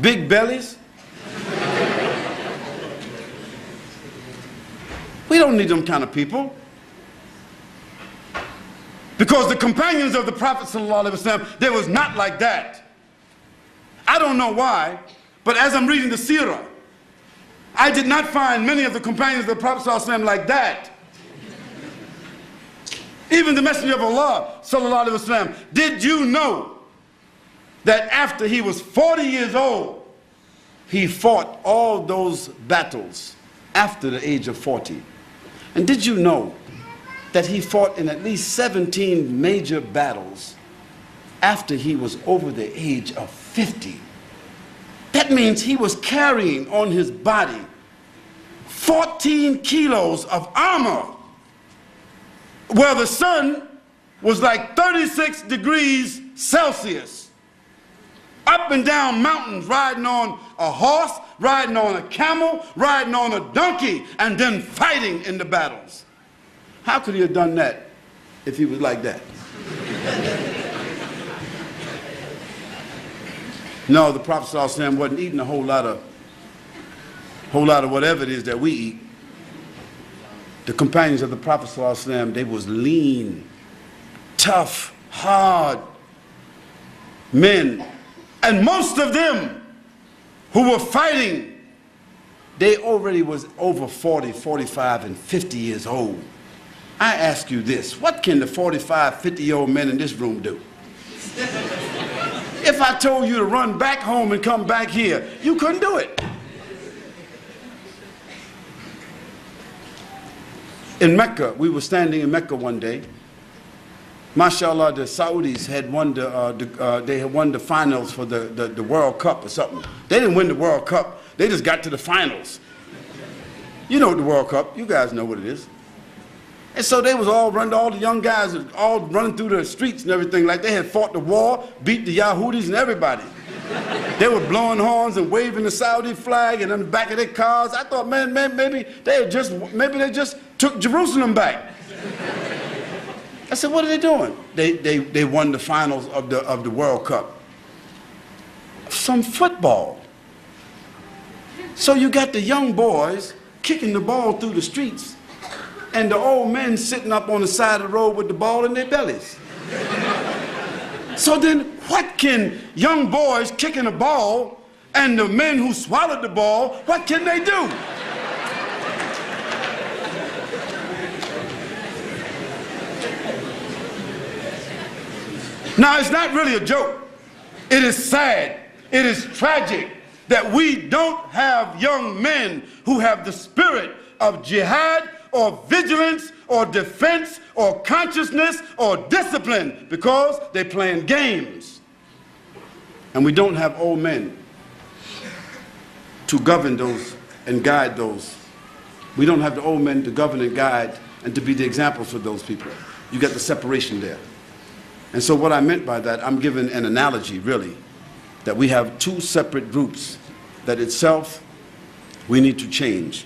big bellies. We don't need them kind of people. Because the companions of the Prophet ﷺ, they was not like that. I don't know why, but as I'm reading the seerah, I did not find many of the companions of the Prophet ﷺ like that. Even the Messenger of Allah ﷺ, did you know that after he was 40 years old, he fought all those battles after the age of 40? And did you know that he fought in at least 17 major battles after he was over the age of 50? That means he was carrying on his body 14 kilos of armor, where the sun was like 36 degrees Celsius, up and down mountains, riding on a horse, riding on a camel, riding on a donkey, and then fighting in the battles. How could he have done that if he was like that? No, the Prophet ﷺ wasn't eating a whole lot of whatever it is that we eat. The companions of the Prophet ﷺ, they was lean, tough, hard men. And most of them who were fighting, they already was over 40, 45, and 50 years old. I ask you this, what can the 45, 50-year-old men in this room do? If I told you to run back home and come back here, you couldn't do it. In Mecca, we were standing in Mecca one day. MashaAllah, the Saudis had won they had won the finals for the World Cup or something. They didn't win the World Cup. They just got to the finals. You know the World Cup. You guys know what it is. And so they was all the young guys all running through the streets and everything like they had fought the war, beat the Yahudis and everybody. They were blowing horns and waving the Saudi flag and on the back of their cars. I thought, man, maybe they just took Jerusalem back. I said, what are they doing? They won the finals of the World Cup. Some football. So you got the young boys kicking the ball through the streets and the old men sitting up on the side of the road with the ball in their bellies. So then what can young boys kicking a ball and the men who swallowed the ball, what can they do? Now, it's not really a joke. It is sad. It is tragic that we don't have young men who have the spirit of jihad or vigilance or defense or consciousness or discipline because they're playing games. And we don't have old men to govern those and guide those. We don't have the old men to govern and guide and to be the examples for those people. You got the separation there. And so what I meant by that, I'm giving an analogy, really, that we have two separate groups that itself we need to change.